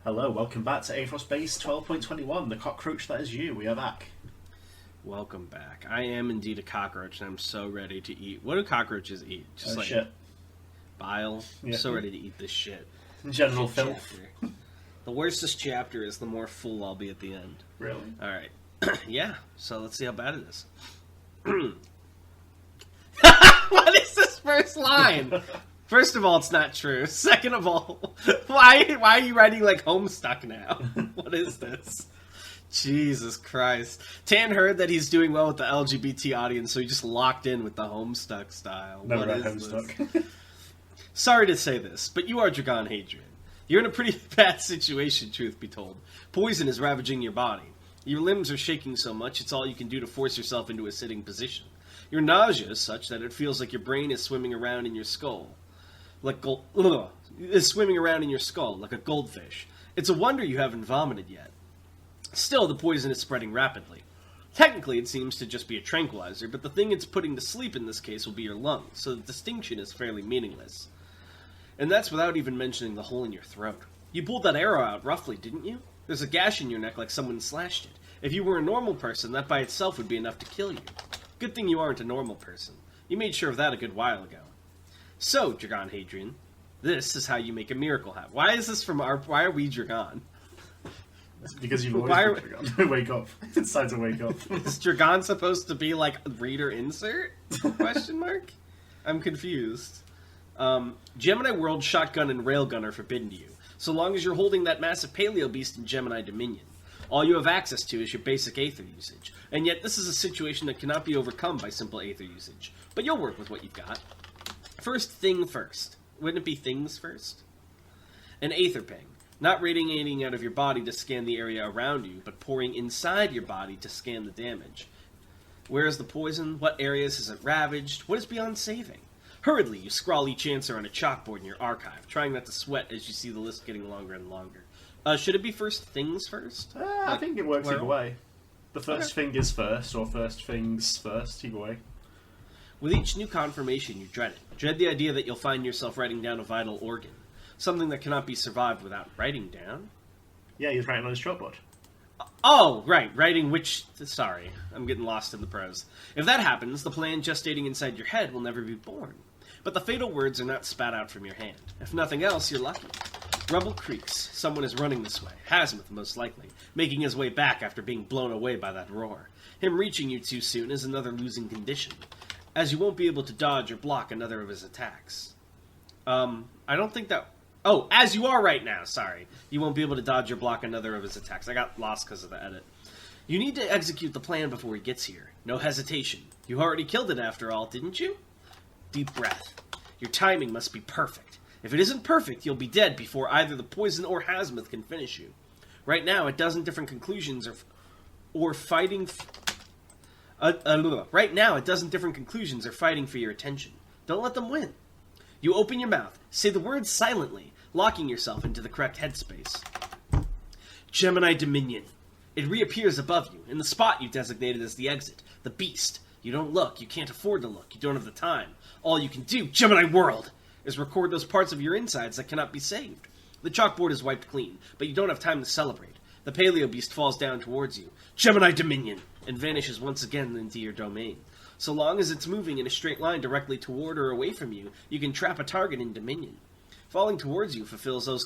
Hello, welcome back to Aetheral Space 12.21, the cockroach that is you. We are back. Welcome back. I am indeed a cockroach, and I'm so ready to eat. What do cockroaches eat? Just like shit. bile? I'm Yeah. so ready to eat this shit. General Shit filth. chapter. The worse this chapter is, the more full I'll be at the end. Really? Alright. Yeah, so let's see how bad it is. What is this first line? First of all, it's not true. Second of all, why are you writing like Homestuck now? What is this? Jesus Christ. Tan heard that he's doing well with the LGBT audience, so he just locked in with the Homestuck style. Never What read is this? Homestuck. Sorry to say this, but you are Dragon Hadrian. You're in a pretty bad situation, truth be told. Poison is ravaging your body. Your limbs are shaking so much, it's all you can do to force yourself into a sitting position. Your nausea is such that it feels like your brain is swimming around in your skull. Is swimming around in your skull like a goldfish. It's a wonder you haven't vomited yet. Still, the poison is spreading rapidly. Technically, it seems to just be a tranquilizer, but the thing it's putting to sleep in this case will be your lungs, so the distinction is fairly meaningless. And that's without even mentioning the hole in your throat. You pulled that arrow out roughly, didn't you? There's a gash in your neck like someone slashed it. If you were a normal person, that by itself would be enough to kill you. Good thing you aren't a normal person. You made sure of that a good while ago. So, Dragon Hadrian, this is how you make a miracle happen. Why is this from our... Why are we Dragon? Because you've always been Dragon. Wake up. It's time to wake up. Is Dragon supposed to be like reader insert? Question mark? I'm confused. Gemini World Shotgun and Railgun are forbidden to you, so long as you're holding that massive Paleo Beast in Gemini Dominion. All you have access to is your basic Aether usage, and yet this is a situation that cannot be overcome by simple Aether usage. But you'll work with what you've got. First thing first. Wouldn't it be things first? An Aether Ping. Not radiating out of your body to scan the area around you, but pouring inside your body to scan the damage. Where is the poison? What areas has it ravaged? What is beyond saving? Hurriedly, you scrawl each answer on a chalkboard in your archive, trying not to sweat as you see the list getting longer and longer. Should it be first things first? I think it works either way. The first thing is first, or first things first, either way. With each new confirmation, you dread it. Dread the idea that you'll find yourself writing down a vital organ. Something that cannot be survived without writing down. Yeah, he's writing on his chalkboard. Oh, right, writing which... Sorry, I'm getting lost in the prose. If that happens, the plan gestating inside your head will never be born. But the fatal words are not spat out from your hand. If nothing else, you're lucky. Rubble creaks. Someone is running this way. Hasmuth, most likely, making his way back after being blown away by that roar. Him reaching you too soon is another losing condition, as you won't be able to dodge or block another of his attacks. I don't think that... Oh, as you are right now, sorry. You won't be able to dodge or block another of his attacks. I got lost because of the edit. You need to execute the plan before he gets here. No hesitation. You already killed it after all, didn't you? Deep breath. Your timing must be perfect. If it isn't perfect, you'll be dead before either the poison or Hasmuth can finish you. Right now, a dozen different conclusions are fighting for your attention. Don't let them win. You open your mouth, say the words silently, locking yourself into the correct headspace. Gemini Dominion. It reappears above you, in the spot you designated as the exit, the beast. You don't look, you can't afford to look, you don't have the time. All you can do, Gemini World, is record those parts of your insides that cannot be saved. The chalkboard is wiped clean, but you don't have time to celebrate. The Paleo Beast falls down towards you, Gemini Dominion, and vanishes once again into your domain. So long as it's moving in a straight line directly toward or away from you, you can trap a target in Dominion. Falling towards you fulfills those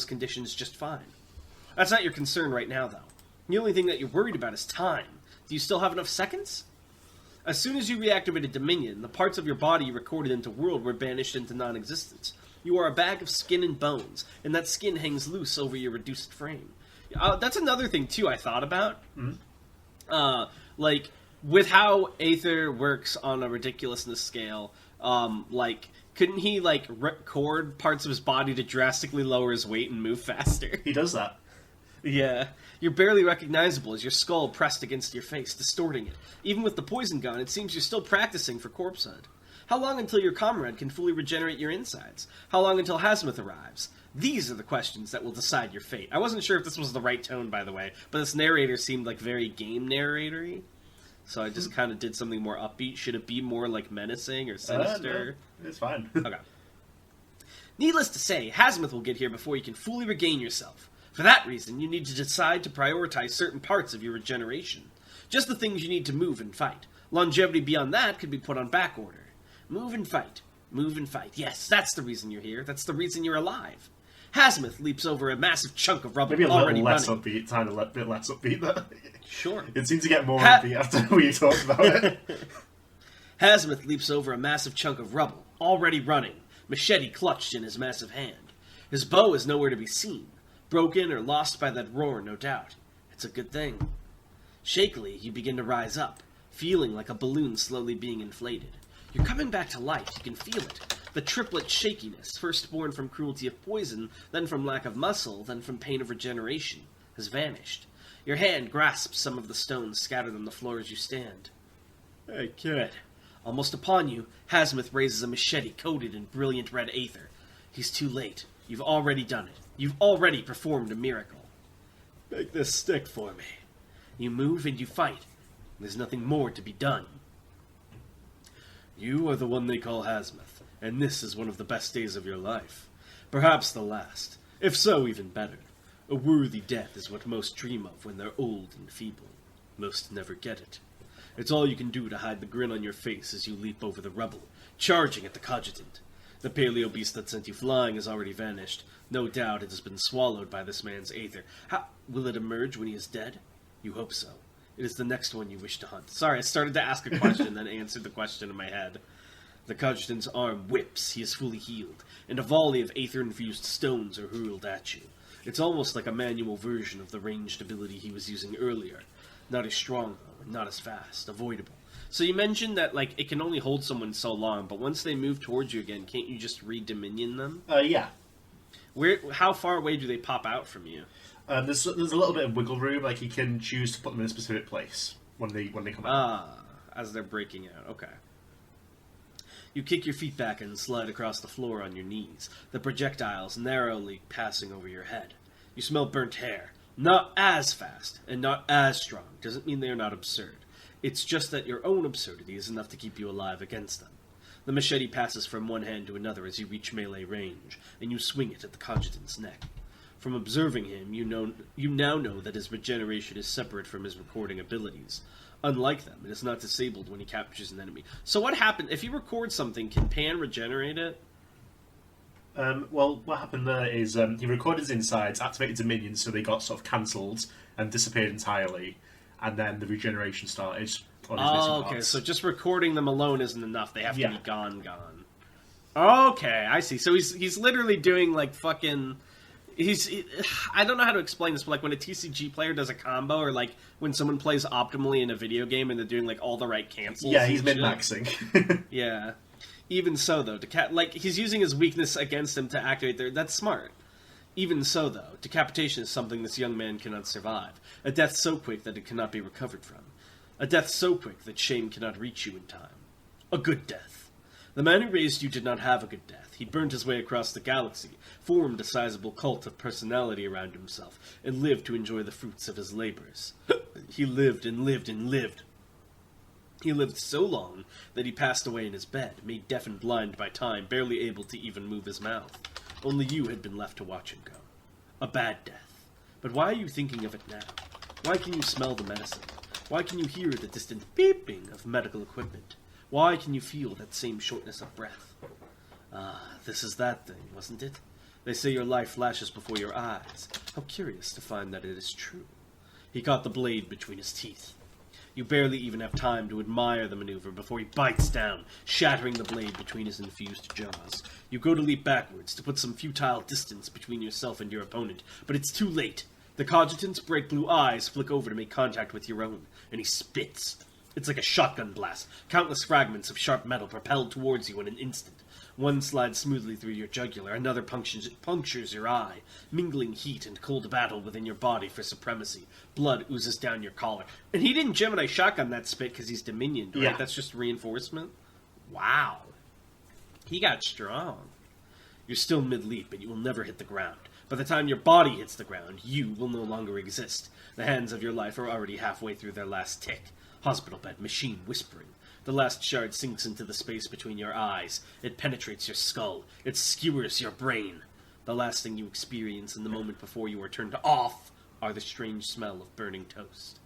conditions just fine. That's not your concern right now, though. The only thing that you're worried about is time. Do you still have enough seconds? As soon as you reactivated Dominion, the parts of your body you recorded into World were banished into non-existence. You are a bag of skin and bones, and that skin hangs loose over your reduced frame. That's another thing, too, I thought about. Mm-hmm. With how Aether works on a ridiculousness scale, couldn't he, record parts of his body to drastically lower his weight and move faster? He does that. Yeah. You're barely recognizable as your skull pressed against your face, distorting it. Even with the poison gun, it seems you're still practicing for corpsehood. How long until your comrade can fully regenerate your insides? How long until Hasmuth arrives? These are the questions that will decide your fate. I wasn't sure if this was the right tone, by the way, but this narrator seemed very game narrator-y. So I just kind of did something more upbeat. Should it be more menacing or sinister? No, it's fine. Okay. Needless to say, Hazmith will get here before you can fully regain yourself. For that reason, you need to decide to prioritize certain parts of your regeneration. Just the things you need to move and fight. Longevity beyond that could be put on back order. Move and fight. Move and fight. Yes, that's the reason you're here. That's the reason you're alive. Hazmith leaps over a massive chunk of rubble Maybe a already little less running. upbeat, tiny bit less upbeat there. Sure. It seemed to get more upbeat after we talked about it. Hazmith leaps over a massive chunk of rubble, already running, machete clutched in his massive hand. His bow is nowhere to be seen, broken or lost by that roar, no doubt. It's a good thing. Shakily, you begin to rise up, feeling like a balloon slowly being inflated. You're coming back to life, you can feel it. The triplet shakiness, first born from cruelty of poison, then from lack of muscle, then from pain of regeneration, has vanished. Your hand grasps some of the stones scattered on the floor as you stand. Hey, kid. Almost upon you, Hazmith raises a machete coated in brilliant red aether. He's too late. You've already done it. You've already performed a miracle. Make this stick for me. You move and you fight. There's nothing more to be done. You are the one they call Hazmith, and this is one of the best days of your life. Perhaps the last. If so, even better. A worthy death is what most dream of when they're old and feeble. Most never get it. It's all you can do to hide the grin on your face as you leap over the rubble, charging at the cogitant. The paleo beast that sent you flying has already vanished. No doubt it has been swallowed by this man's aether. How will it emerge when he is dead? You hope so. It is the next one you wish to hunt. Sorry, I started to ask a question, then answered the question in my head. The cogitant's arm whips, he is fully healed, and a volley of aether-infused stones are hurled at you. It's almost like a manual version of the ranged ability he was using earlier. Not as strong, though, and not as fast. Avoidable. So you mentioned that, like, it can only hold someone so long, but once they move towards you again, can't you just re-dominion them? Yeah. How far away do they pop out from you? There's a little bit of wiggle room, like you can choose to put them in a specific place when they come out. As they're breaking out. Okay. You kick your feet back and slide across the floor on your knees, the projectiles narrowly passing over your head. You smell burnt hair. Not as fast, and not as strong. Doesn't mean they are not absurd. It's just that your own absurdity is enough to keep you alive against them. The machete passes from one hand to another as you reach melee range, and you swing it at the cogitant's neck. From observing him, you now know that his regeneration is separate from his recording abilities. Unlike them, it is not disabled when he captures an enemy. So what happened? If you record something, can Pan regenerate it? Well, what happened there is he recorded his insides, activated the minions, so they got sort of cancelled and disappeared entirely, and then the regeneration started on his missing Okay, parts. so just recording them alone isn't enough. They have to be gone. Okay, I see. So he's literally doing, like, fucking... I don't know how to explain this, but like when a TCG player does a combo, or like when someone plays optimally in a video game and they're doing like all the right cancels. Yeah, he's min-maxing. Yeah. Even so, though, he's using his weakness against him to activate their... That's smart. Even so, though, decapitation is something this young man cannot survive. A death so quick that it cannot be recovered from. A death so quick that shame cannot reach you in time. A good death. The man who raised you did not have a good death. He burned his way across the galaxy, formed a sizable cult of personality around himself, and lived to enjoy the fruits of his labors. He lived and lived and lived. He lived so long that he passed away in his bed, made deaf and blind by time, barely able to even move his mouth. Only you had been left to watch him go. A bad death. But why are you thinking of it now? Why can you smell the medicine? Why can you hear the distant beeping of medical equipment? Why can you feel that same shortness of breath? This is that thing, wasn't it? They say your life flashes before your eyes. How curious to find that it is true. He caught the blade between his teeth. You barely even have time to admire the maneuver before he bites down, shattering the blade between his infused jaws. You go to leap backwards to put some futile distance between yourself and your opponent, but it's too late. The cogitant's bright blue eyes flick over to make contact with your own, and he spits. It's like a shotgun blast, countless fragments of sharp metal propelled towards you in an instant. One slides smoothly through your jugular, another punctures your eye, mingling heat and cold battle within your body for supremacy. Blood oozes down your collar. And he didn't Gemini shotgun that spit because he's Dominioned, right? Yeah. That's just reinforcement? Wow. He got strong. You're still mid-leap, but you will never hit the ground. By the time your body hits the ground, you will no longer exist. The hands of your life are already halfway through their last tick. Hospital bed, machine whispering. The last shard sinks into the space between your eyes. It penetrates your skull. It skewers your brain. The last thing you experience in the moment before you are turned off are the strange smell of burning toast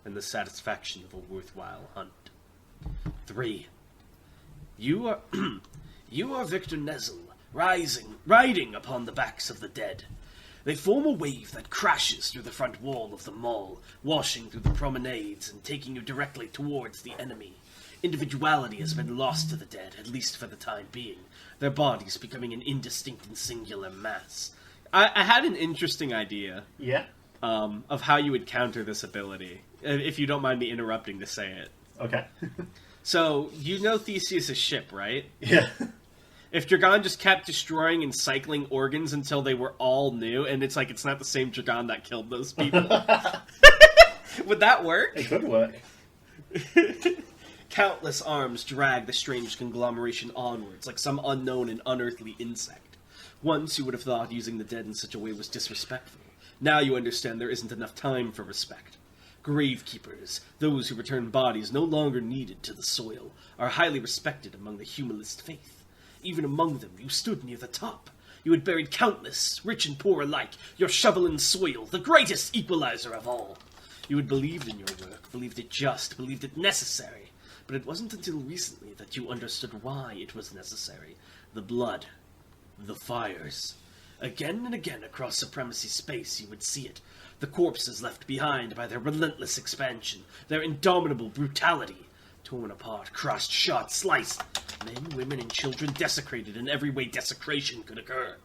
and the satisfaction of a worthwhile hunt. 3. You are you are Victor Nezel, riding upon the backs of the dead. They form a wave that crashes through the front wall of the mall, washing through the promenades and taking you directly towards the enemy. Individuality has been lost to the dead, at least for the time being, their bodies becoming an indistinct and singular mass. I had an interesting idea of how you would counter this ability, if you don't mind me interrupting to say it. Okay. So, you know Theseus' ship, right? Yeah. If Dragon just kept destroying and cycling organs until they were all new, and it's like it's not the same Dragon that killed those people, would that work? It could work. Countless arms drag the strange conglomeration onwards, like some unknown and unearthly insect. Once you would have thought using the dead in such a way was disrespectful. Now you understand there isn't enough time for respect. Gravekeepers, those who return bodies no longer needed to the soil, are highly respected among the humanist faith. Even among them, you stood near the top. You had buried countless, rich and poor alike, your shovel in soil, the greatest equalizer of all. You had believed in your work, believed it just, believed it necessary. But it wasn't until recently that you understood why it was necessary. The blood. The fires. Again and again across Supremacy Space you would see it. The corpses left behind by their relentless expansion, their indomitable brutality. Torn apart, crushed, shot, sliced. Men, women, and children desecrated in every way desecration could occur.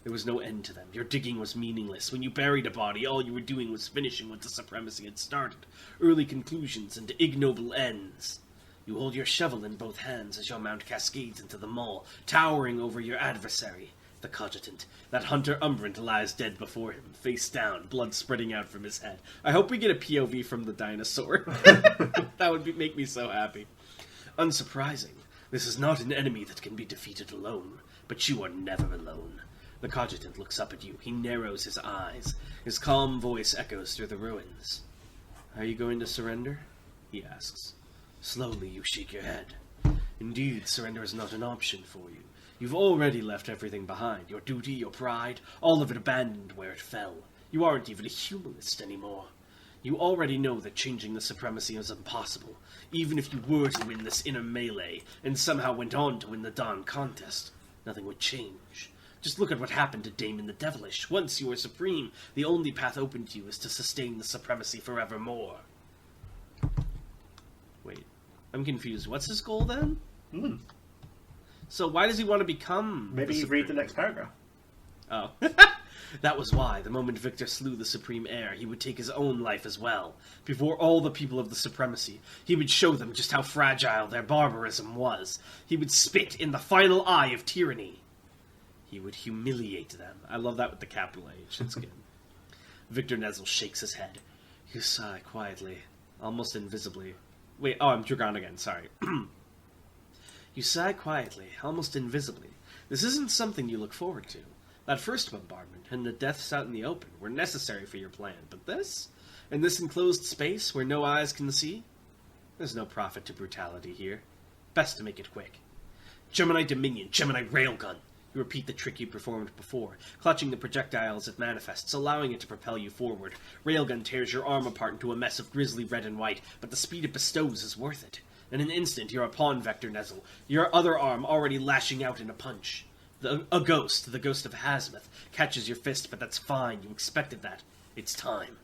There was no end to them. Your digging was meaningless. When you buried a body, all you were doing was finishing what the Supremacy had started. Early conclusions and ignoble ends. You hold your shovel in both hands as your mount cascades into the mall, towering over your adversary, the Cogitant. That Hunter Umbrant lies dead before him, face down, blood spreading out from his head. I hope we get a POV from the dinosaur. That would make me so happy. Unsurprising, this is not an enemy that can be defeated alone, but you are never alone. The Cogitant looks up at you. He narrows his eyes. His calm voice echoes through the ruins. Are you going to surrender? He asks. Slowly you shake your head. Indeed, surrender is not an option for you. You've already left everything behind. Your duty, your pride, all of it abandoned where it fell. You aren't even a humanist anymore. You already know that changing the Supremacy is impossible, even if you were to win this inner melee, and somehow went on to win the Dawn contest. Nothing would change. Just look at what happened to Damon the Devilish. Once you are supreme, the only path open to you is to sustain the Supremacy forevermore. Wait, I'm confused. What's his goal then? So why does he want to become... Maybe you read the next paragraph. Oh. That was why, the moment Victor slew the Supreme Heir, he would take his own life as well. Before all the people of the Supremacy, he would show them just how fragile their barbarism was. He would spit in the final eye of tyranny. He would humiliate them. I love that with the capital H. It's good. Victor Nezel shakes his head. You sigh quietly, almost invisibly. Wait, I'm Dragon again, sorry. You sigh quietly, almost invisibly. This isn't something you look forward to. That first bombardment and the deaths out in the open were necessary for your plan, but this? In this enclosed space where no eyes can see? There's no profit to brutality here. Best to make it quick. Gemini Dominion, Gemini Railgun. You repeat the trick you performed before, clutching the projectile as it manifests, allowing it to propel you forward. Railgun tears your arm apart into a mess of grisly red and white, but the speed it bestows is worth it. In an instant, you're upon Vector Nezel, your other arm already lashing out in a punch. A ghost, the ghost of Hazmeth, catches your fist, but that's fine. You expected that. It's time.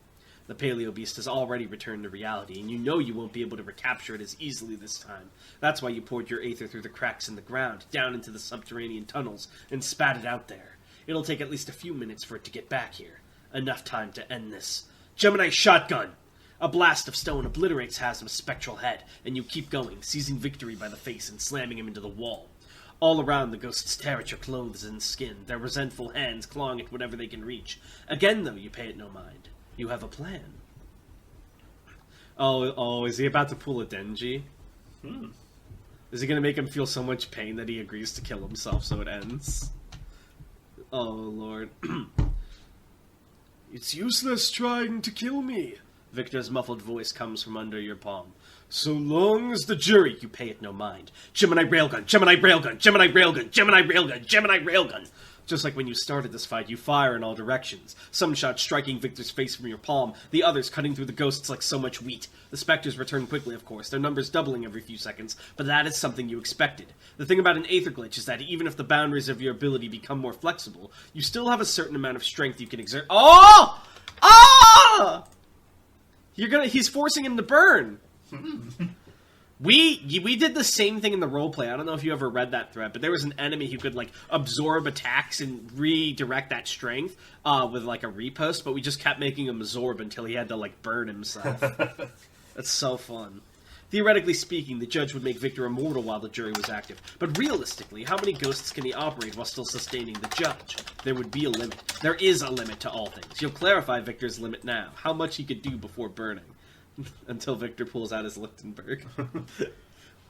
The Paleo Beast has already returned to reality, and you know you won't be able to recapture it as easily this time. That's why you poured your aether through the cracks in the ground, down into the subterranean tunnels, and spat it out there. It'll take at least a few minutes for it to get back here. Enough time to end this. Gemini Shotgun! A blast of stone obliterates Hazmeth's spectral head, and you keep going, seizing Victory by the face and slamming him into the wall. All around, the ghosts tear at your clothes and skin, their resentful hands clawing at whatever they can reach. Again, though, you pay it no mind. You have a plan. Oh, is he about to pull a Denji? Is he going to make him feel so much pain that he agrees to kill himself so it ends? Oh, Lord. It's useless trying to kill me. Victor's muffled voice comes from under your palm. So long as the jury, you pay it no mind. Gemini railgun, Gemini railgun, Gemini railgun, Gemini railgun, Gemini railgun. Just like when you started this fight, you fire in all directions. Some shots striking Victor's face from your palm, the others cutting through the ghosts like so much wheat. The specters return quickly, of course, their numbers doubling every few seconds, but that is something you expected. The thing about an Aether glitch is that even if the boundaries of your ability become more flexible, you still have a certain amount of strength you can exert. Oh! Ah! He's forcing him to burn. We did the same thing in the roleplay. I don't know if you ever read that thread, but there was an enemy who could, like, absorb attacks and redirect that strength with, like, a repost, but we just kept making him absorb until he had to, like, burn himself. That's so fun. Theoretically speaking, the judge would make Victor immortal while the jury was active. But realistically, how many ghosts can he operate while still sustaining the judge? There would be a limit. There is a limit to all things. You'll clarify Victor's limit now. How much he could do before burning. Until Victor pulls out his Lichtenberg.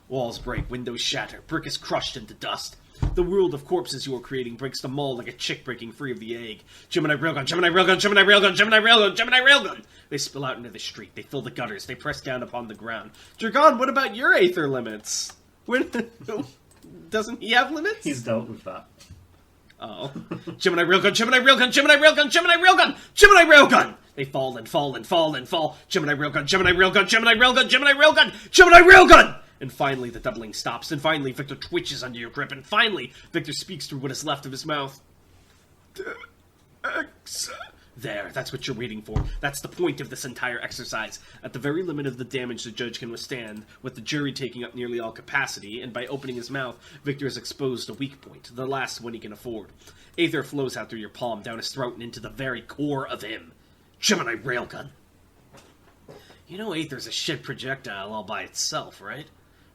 Walls break, windows shatter, brick is crushed into dust. The world of corpses you are creating breaks the mold like a chick breaking free of the egg. Gemini railgun, Gemini railgun, Gemini railgun, Gemini railgun, Gemini railgun! They spill out into the street, they fill the gutters, they press down upon the ground. Dragon, what about your Aether limits? Doesn't he have limits? He's dealt with that. Oh. Gemini railgun, Gemini railgun, Gemini railgun, Gemini railgun, Gemini railgun! They fall and fall and fall and fall. Gemini railgun, Gemini railgun, Gemini railgun, Gemini railgun, Gemini railgun! And finally the doubling stops, and finally Victor twitches under your grip, and finally Victor speaks through what is left of his mouth. There, that's what you're waiting for. That's the point of this entire exercise. At the very limit of the damage the judge can withstand, with the jury taking up nearly all capacity, and by opening his mouth, Victor has exposed a weak point, the last one he can afford. Aether flows out through your palm, down his throat, and into the very core of him. Gemini railgun. You know Aether's a shit projectile all by itself, right?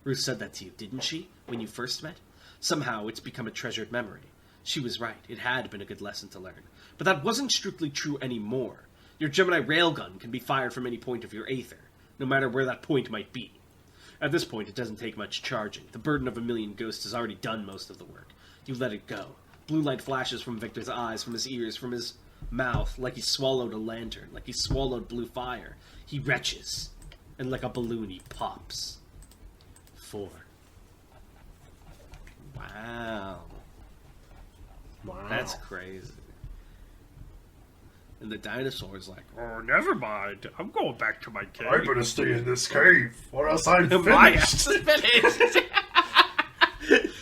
Ruth said that to you, didn't she, when you first met? Somehow it's become a treasured memory. She was right, it had been a good lesson to learn. But that wasn't strictly true anymore. Your Gemini railgun can be fired from any point of your Aether, no matter where that point might be. At this point, it doesn't take much charging. The burden of a million ghosts has already done most of the work. You let it go. Blue light flashes from Victor's eyes, from his ears, from his mouth, like he swallowed a lantern, like he swallowed blue fire. He retches, and like a balloon he pops. 4. Wow. Wow. That's crazy. And the dinosaur's like, oh, never mind. I'm going back to my cave. I better stay in this cave, or else I'm My finished. ass is finished.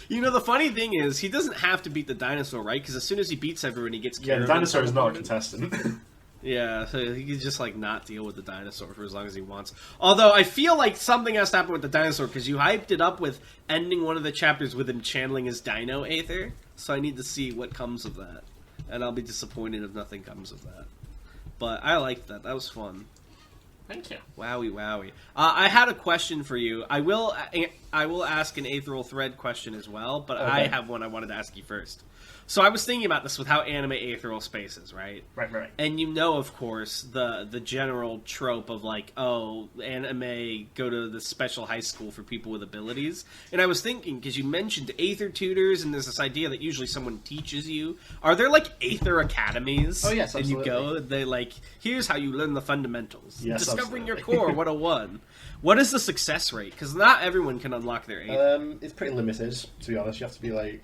You know, the funny thing is, he doesn't have to beat the dinosaur, right? Because as soon as he beats everyone, he gets Yeah, the Caravan dinosaur is not a teleported. contestant. Yeah, so he can just, like, not deal with the dinosaur for as long as he wants. Although, I feel like something has to happen with the dinosaur, because you hyped it up with ending one of the chapters with him channeling his dino Aether, so I need to see what comes of that. And I'll be disappointed if nothing comes of that. But I liked that. That was fun. Thank you. Wowie, wowie. I had a question for you. I will ask an Aetheral Thread question as well, but I have one I wanted to ask you first. So I was thinking about this with how anime Aetheral Space is, right? Right. And you know, of course, the general trope of, like, oh, anime go to the special high school for people with abilities. And I was thinking, because you mentioned Aether tutors, and there's this idea that usually someone teaches you. Are there, like, Aether academies? Oh, yes, absolutely. And you go, they, like, here's how you learn the fundamentals. Yes, Discovering your absolutely. core 101. What is the success rate? Because not everyone can unlock their Aether. It's pretty limited, to be honest. You have to be like,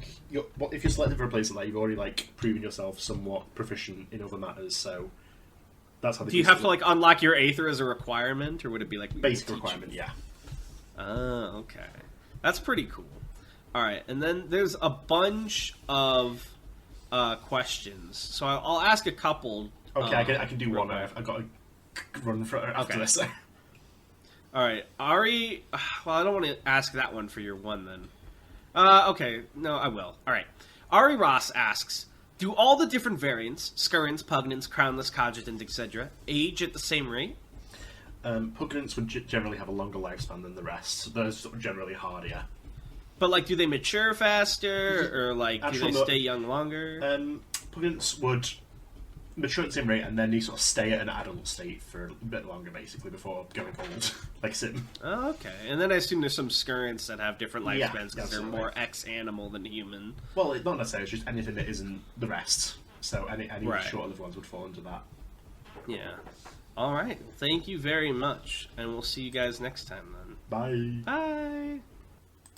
if you're selected for a place like that, you've already like proven yourself somewhat proficient in other matters. So that's how. Do you have to like unlock your Aether as a requirement, or would it be like basic teach requirement? you? Yeah. Oh, okay, that's pretty cool. All right, and then there's a bunch of questions, so I'll ask a couple. Okay, I can do one. I've got to run for after this. All right, Ari. Well, I don't want to ask that one for your one then. Okay, no, I will. All right. Ari Ross asks, do all the different variants, scurrins, pugnants, crownless, cogitant, etc., age at the same rate? Pugnants would generally have a longer lifespan than the rest. They're sort of generally hardier. But, like, do they mature faster, or, like, do Actually, they stay young longer? Pugnants would mature at the same rate, and then you sort of stay at an adult state for a bit longer, basically, before going old, like Sim. Oh, okay. And then I assume there's some scurrants that have different Yeah, lifespans because they're absolutely. more X-animal than human. Well, not necessarily, it's just anything that isn't the rest. So any Right. shorter lived ones would fall into that. Yeah. All right. Thank you very much, and we'll see you guys next time then. Bye. Bye.